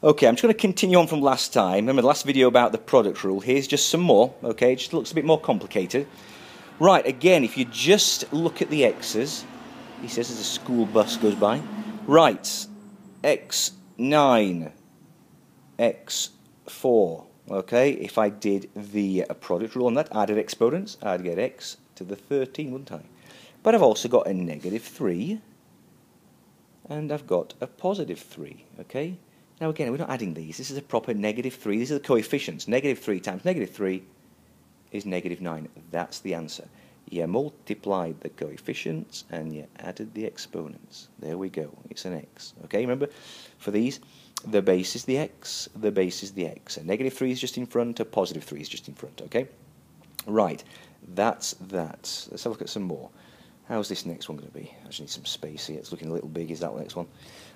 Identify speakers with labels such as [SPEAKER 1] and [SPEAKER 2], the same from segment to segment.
[SPEAKER 1] Okay, I'm just going to continue on from last time. Remember the last video about the product rule? Here's just some more, okay? It just looks a bit more complicated. Right, again, if you just look at the x's, he says as a school bus goes by. Right, x9, x4, okay? If I did the product rule on that, added exponents, I'd get x to the 13, wouldn't I? But I've also got a negative 3, and I've got a positive 3, okay? Now again, we're not adding these. This is a proper negative 3. These are the coefficients. Negative 3 times negative 3 is negative 9. That's the answer. You multiplied the coefficients and you added the exponents. There we go. It's an x. Okay, remember, for these, the base is the x, the base is the x. A negative 3 is just in front, a positive 3 is just in front, okay? Right, that's that. Let's have a look at some more. How's this next one going to be? I just need some space here. It's looking a little big. Is that the next one?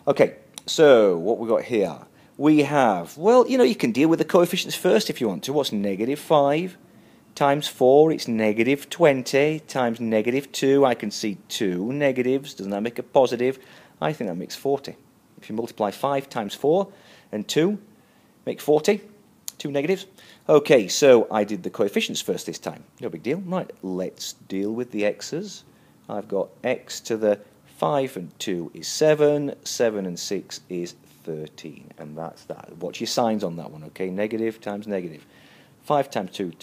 [SPEAKER 1] Okay, so what we got here? We have, well, you know, you can deal with the coefficients first if you want to. What's negative 5 times 4? It's negative 20 times negative 2. I can see two negatives. Doesn't that make a positive? I think that makes 40. If you multiply 5 times 4 and 2, make 40. Two negatives. Okay, so I did the coefficients first this time. No big deal. Right, let's deal with the x's. I've got x to the 5 and 2 is 7, 7 and 6 is 13, and that's that. Watch your signs on that one, okay? Negative times negative. 5 times 2,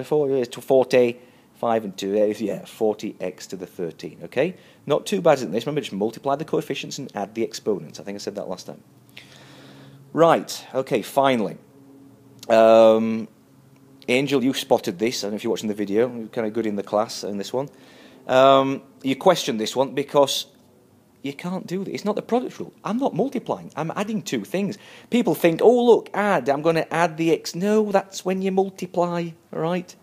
[SPEAKER 1] 4 is 40, 5 and 2 is, yeah, 40x to the 13, okay? Not too bad, isn't this? Remember, just multiply the coefficients and add the exponents. I think I said that last time. Right, okay, finally. Angel, you spotted this. I don't know if you're watching the video. You're kind of good in the class in this one. You question this one because you can't do this. It's not the product rule. I'm not multiplying. I'm adding two things. People think, oh, look, add. I'm going to add the x. No, that's when you multiply. All right?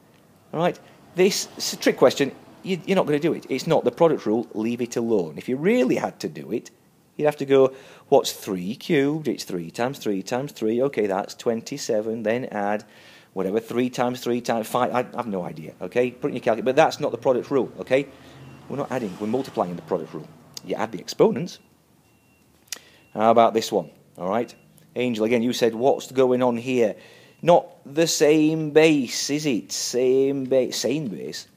[SPEAKER 1] All right? This is a trick question. You're not going to do it. It's not the product rule. Leave it alone. If you really had to do it, you'd have to go, what's 3 cubed? It's 3 times 3 times 3. Okay, that's 27. Then add whatever, 3 times 3 times 5. I have no idea, okay? Put it in your calculator. But that's not the product rule, okay? We're not adding. We're multiplying the product rule. You add the exponents. How about this one? All right? Angel, again, you said, what's going on here? Not the same base, is it? Same base. Same base.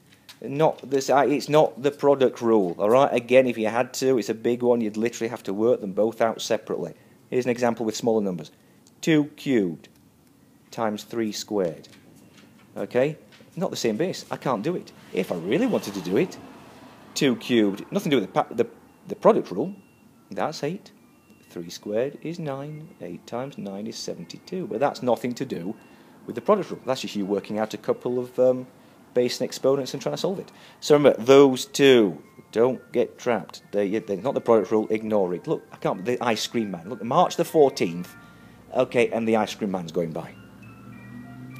[SPEAKER 1] Not this. It's not the product rule, all right? Again, if you had to, it's a big one. You'd literally have to work them both out separately. Here's an example with smaller numbers. 2 cubed times 3 squared. Okay? Not the same base. I can't do it. If I really wanted to do it, 2 cubed, nothing to do with the product rule. That's 8. 3 squared is 9. 8 times 9 is 72. But that's nothing to do with the product rule. That's just you working out a couple of base and exponents and trying to solve it. So remember, those two, don't get trapped. They're not the product rule. Ignore it. Look, I can't. The ice cream man. Look, March the 14th. Okay, and the ice cream man's going by.